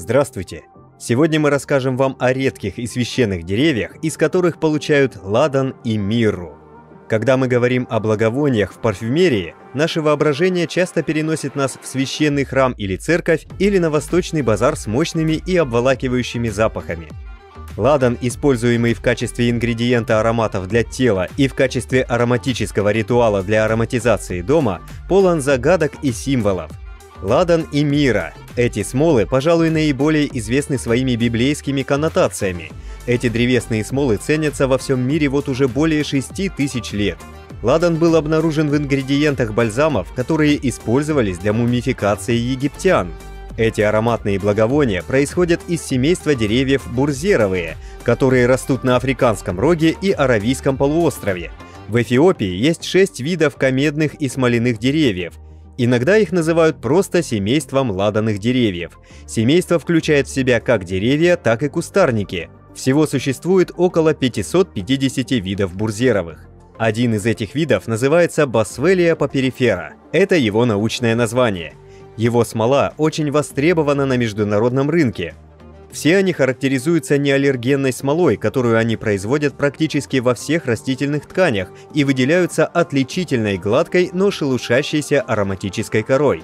Здравствуйте! Сегодня мы расскажем вам о редких и священных деревьях, из которых получают ладан и мирру. Когда мы говорим о благовониях в парфюмерии, наше воображение часто переносит нас в священный храм или церковь, или на восточный базар с мощными и обволакивающими запахами. Ладан, используемый в качестве ингредиента ароматов для тела и в качестве ароматического ритуала для ароматизации дома, полон загадок и символов. Ладан и мирра. Эти смолы, пожалуй, наиболее известны своими библейскими коннотациями. Эти древесные смолы ценятся во всем мире вот уже более 6000 лет. Ладан был обнаружен в ингредиентах бальзамов, которые использовались для мумификации египтян. Эти ароматные благовония происходят из семейства деревьев бурзеровые, которые растут на Африканском роге и Аравийском полуострове. В Эфиопии есть 6 видов комедных и смоляных деревьев. Иногда их называют просто семейством ладанных деревьев. Семейство включает в себя как деревья, так и кустарники. Всего существует около 550 видов бурзеровых. Один из этих видов называется Boswellia papyrifera. Это его научное название. Его смола очень востребована на международном рынке. Все они характеризуются неаллергенной смолой, которую они производят практически во всех растительных тканях и выделяются отличительной гладкой, но шелушащейся ароматической корой.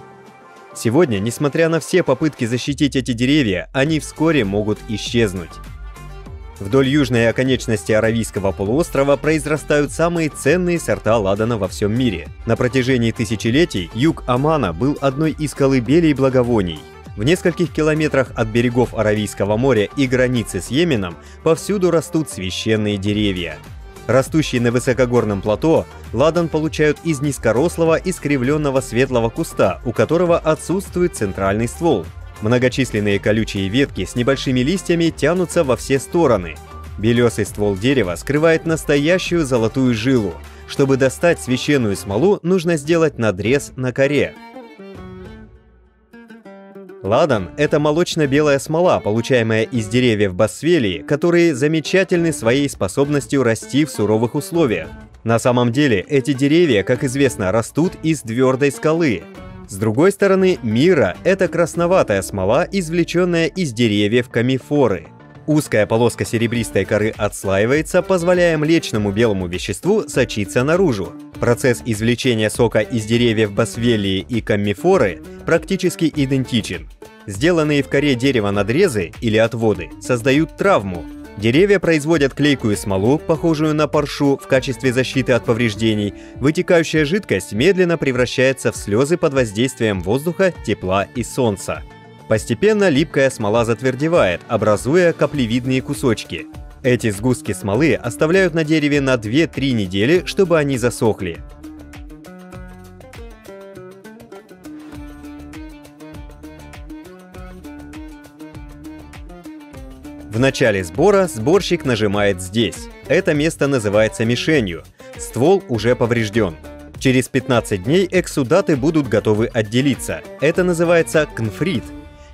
Сегодня, несмотря на все попытки защитить эти деревья, они вскоре могут исчезнуть. Вдоль южной оконечности Аравийского полуострова произрастают самые ценные сорта ладана во всем мире. На протяжении тысячелетий юг Омана был одной из колыбелей благовоний. В нескольких километрах от берегов Аравийского моря и границы с Йеменом повсюду растут священные деревья. Растущий на высокогорном плато, ладан получают из низкорослого искривленного светлого куста, у которого отсутствует центральный ствол. Многочисленные колючие ветки с небольшими листьями тянутся во все стороны. Белесый ствол дерева скрывает настоящую золотую жилу. Чтобы достать священную смолу, нужно сделать надрез на коре. Ладан – это молочно-белая смола, получаемая из деревьев Босвелии, которые замечательны своей способностью расти в суровых условиях. На самом деле, эти деревья, как известно, растут из твердой скалы. С другой стороны, мирра – это красноватая смола, извлеченная из деревьев камифоры. Узкая полоска серебристой коры отслаивается, позволяя млечному белому веществу сочиться наружу. Процесс извлечения сока из деревьев Босвелии и камифоры практически идентичен. Сделанные в коре дерева надрезы или отводы создают травму. Деревья производят клейкую смолу, похожую на паршу, в качестве защиты от повреждений. Вытекающая жидкость медленно превращается в слезы под воздействием воздуха, тепла и солнца. Постепенно липкая смола затвердевает, образуя каплевидные кусочки. Эти сгустки смолы оставляют на дереве на 2-3 недели, чтобы они засохли. В начале сбора сборщик нажимает здесь. Это место называется мишенью. Ствол уже поврежден. Через 15 дней эксудаты будут готовы отделиться. Это называется конфрит.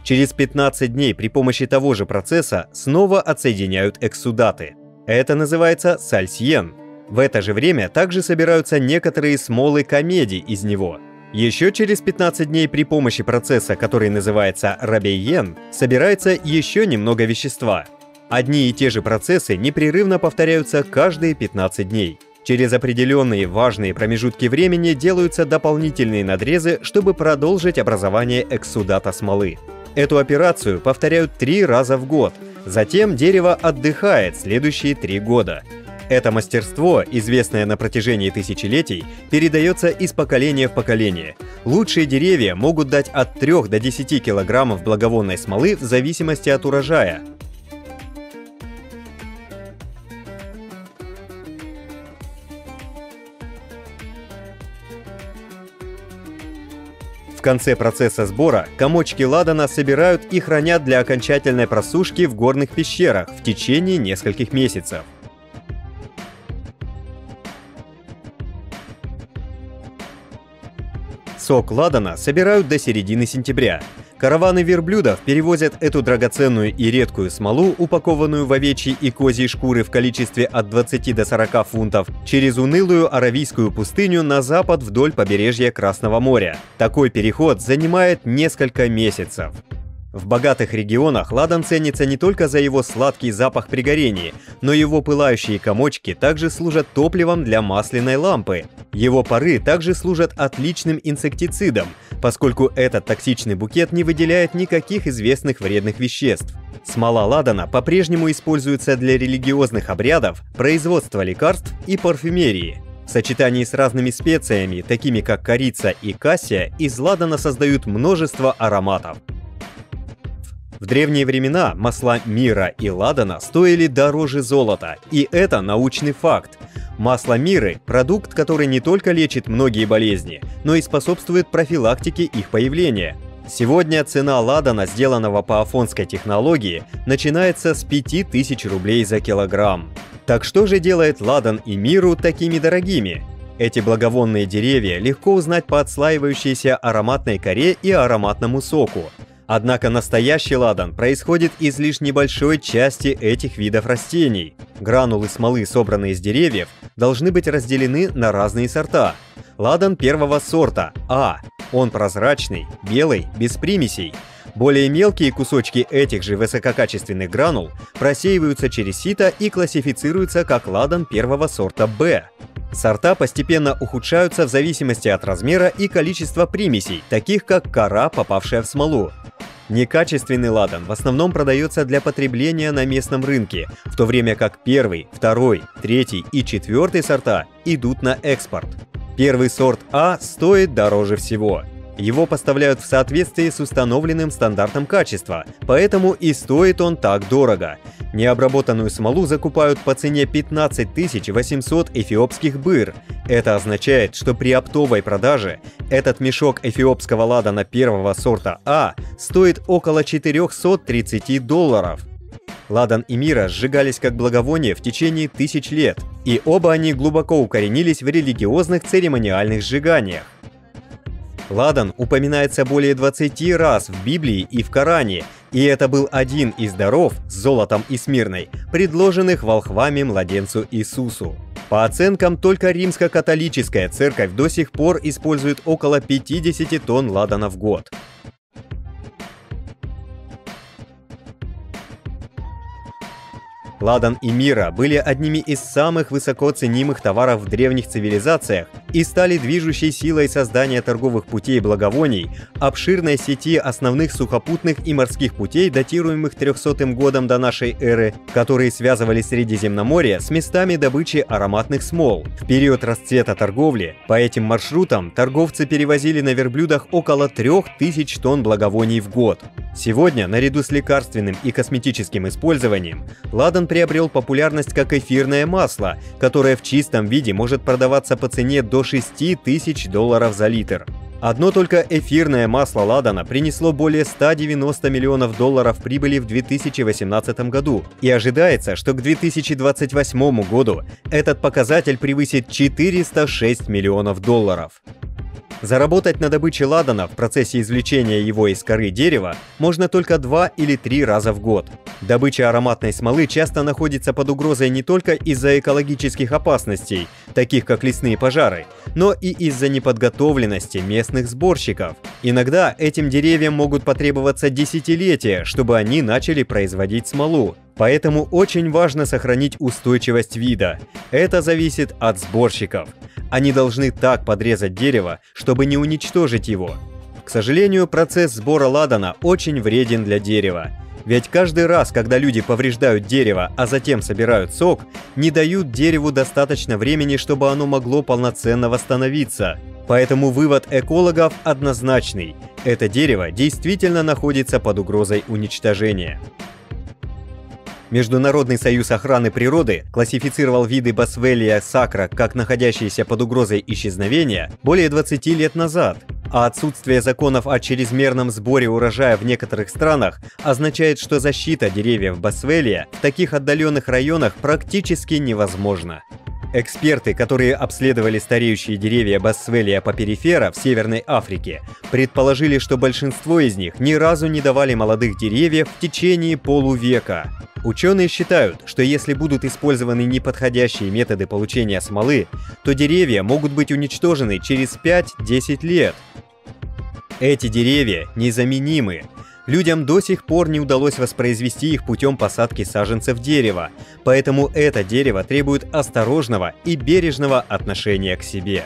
Через 15 дней при помощи того же процесса снова отсоединяют эксудаты. Это называется сальсьен. В это же время также собираются некоторые смолы комеди из него. Еще через 15 дней при помощи процесса, который называется рабейен, собирается еще немного вещества. Одни и те же процессы непрерывно повторяются каждые 15 дней. Через определенные важные промежутки времени делаются дополнительные надрезы, чтобы продолжить образование эксудата смолы. Эту операцию повторяют 3 раза в год. Затем дерево отдыхает следующие 3 года. Это мастерство, известное на протяжении тысячелетий, передается из поколения в поколение. Лучшие деревья могут дать от 3 до 10 килограммов благовонной смолы в зависимости от урожая. В конце процесса сбора комочки ладана собирают и хранят для окончательной просушки в горных пещерах в течение нескольких месяцев. Сок ладана собирают до середины сентября. Караваны верблюдов перевозят эту драгоценную и редкую смолу, упакованную в овечьи и козьи шкуры в количестве от 20 до 40 фунтов, через унылую аравийскую пустыню на запад вдоль побережья Красного моря. Такой переход занимает несколько месяцев. В богатых регионах ладан ценится не только за его сладкий запах при горении, но его пылающие комочки также служат топливом для масляной лампы. Его пары также служат отличным инсектицидом, поскольку этот токсичный букет не выделяет никаких известных вредных веществ. Смола ладана по-прежнему используется для религиозных обрядов, производства лекарств и парфюмерии. В сочетании с разными специями, такими как корица и кассия, из ладана создают множество ароматов. В древние времена масла мирра и ладана стоили дороже золота, и это научный факт. Масло мирры – продукт, который не только лечит многие болезни, но и способствует профилактике их появления. Сегодня цена ладана, сделанного по афонской технологии, начинается с 5000 рублей за килограмм. Так что же делает ладан и мирру такими дорогими? Эти благовонные деревья легко узнать по отслаивающейся ароматной коре и ароматному соку. Однако настоящий ладан происходит из лишь небольшой части этих видов растений. Гранулы смолы, собранные из деревьев, должны быть разделены на разные сорта. Ладан первого сорта А. Он прозрачный, белый, без примесей. Более мелкие кусочки этих же высококачественных гранул просеиваются через сито и классифицируются как ладан первого сорта Б. Сорта постепенно ухудшаются в зависимости от размера и количества примесей, таких как кора, попавшая в смолу. Некачественный ладан в основном продается для потребления на местном рынке, в то время как первый, второй, третий и четвертый сорта идут на экспорт. Первый сорт А стоит дороже всего. Его поставляют в соответствии с установленным стандартом качества, поэтому и стоит он так дорого. Необработанную смолу закупают по цене 15 800 эфиопских быр. Это означает, что при оптовой продаже этот мешок эфиопского ладана первого сорта А стоит около $430. Ладан и мирра сжигались как благовония в течение тысяч лет, и оба они глубоко укоренились в религиозных церемониальных сжиганиях. Ладан упоминается более 20 раз в Библии и в Коране, и это был один из даров с золотом и смирной, предложенных волхвами младенцу Иисусу. По оценкам, только римско-католическая церковь до сих пор использует около 50 тонн ладана в год. Ладан и мирра были одними из самых высоко ценимых товаров в древних цивилизациях и стали движущей силой создания торговых путей благовоний, обширной сети основных сухопутных и морских путей, датируемых 300 годом до нашей эры, которые связывали Средиземноморье с местами добычи ароматных смол. В период расцвета торговли по этим маршрутам торговцы перевозили на верблюдах около 3000 тонн благовоний в год. Сегодня, наряду с лекарственным и косметическим использованием, ладан приобрел популярность как эфирное масло, которое в чистом виде может продаваться по цене до $6000 за литр. Одно только эфирное масло ладана принесло более $190 миллионов прибыли в 2018 году, и ожидается, что к 2028 году этот показатель превысит $406 миллионов. Заработать на добыче ладана в процессе извлечения его из коры дерева можно только 2 или 3 раза в год. Добыча ароматной смолы часто находится под угрозой не только из-за экологических опасностей, таких как лесные пожары, но и из-за неподготовленности местных сборщиков. Иногда этим деревьям могут потребоваться десятилетия, чтобы они начали производить смолу. Поэтому очень важно сохранить устойчивость вида. Это зависит от сборщиков. Они должны так подрезать дерево, чтобы не уничтожить его. К сожалению, процесс сбора ладана очень вреден для дерева. Ведь каждый раз, когда люди повреждают дерево, а затем собирают сок, не дают дереву достаточно времени, чтобы оно могло полноценно восстановиться. Поэтому вывод экологов однозначный. Это дерево действительно находится под угрозой уничтожения. Международный союз охраны природы классифицировал виды Boswellia sacra как находящиеся под угрозой исчезновения более 20 лет назад, а отсутствие законов о чрезмерном сборе урожая в некоторых странах означает, что защита деревьев Boswellia в таких отдаленных районах практически невозможна. Эксперты, которые обследовали стареющие деревья Boswellia papyrifera в Северной Африке, предположили, что большинство из них ни разу не давали молодых деревьев в течение полувека. Ученые считают, что если будут использованы неподходящие методы получения смолы, то деревья могут быть уничтожены через 5-10 лет. Эти деревья незаменимы. Людям до сих пор не удалось воспроизвести их путем посадки саженцев дерева, поэтому это дерево требует осторожного и бережного отношения к себе.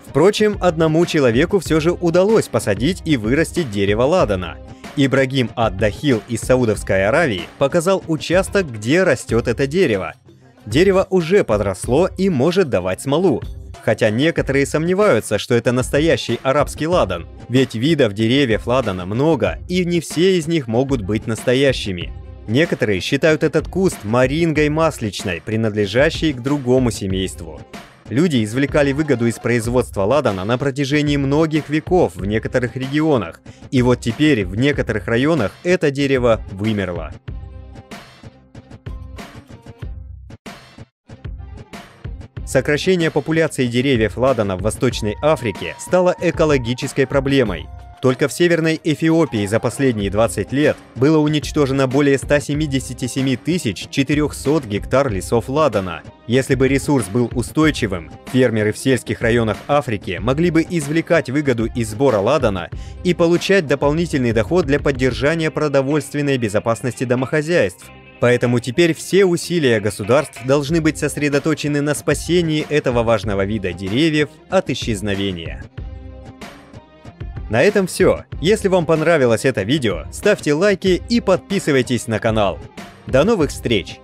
Впрочем, одному человеку все же удалось посадить и вырастить дерево ладана. Ибрагим ад-Дахил из Саудовской Аравии показал участок, где растет это дерево. Дерево уже подросло и может давать смолу. Хотя некоторые сомневаются, что это настоящий арабский ладан, ведь видов деревьев ладана много, и не все из них могут быть настоящими. Некоторые считают этот куст морингой масличной, принадлежащей к другому семейству. Люди извлекали выгоду из производства ладана на протяжении многих веков в некоторых регионах, и вот теперь в некоторых районах это дерево вымерло. Сокращение популяции деревьев ладана в Восточной Африке стало экологической проблемой. Только в Северной Эфиопии за последние 20 лет было уничтожено более 177 400 гектар лесов ладана. Если бы ресурс был устойчивым, фермеры в сельских районах Африки могли бы извлекать выгоду из сбора ладана и получать дополнительный доход для поддержания продовольственной безопасности домохозяйств. Поэтому теперь все усилия государств должны быть сосредоточены на спасении этого важного вида деревьев от исчезновения. На этом все. Если вам понравилось это видео, ставьте лайки и подписывайтесь на канал. До новых встреч!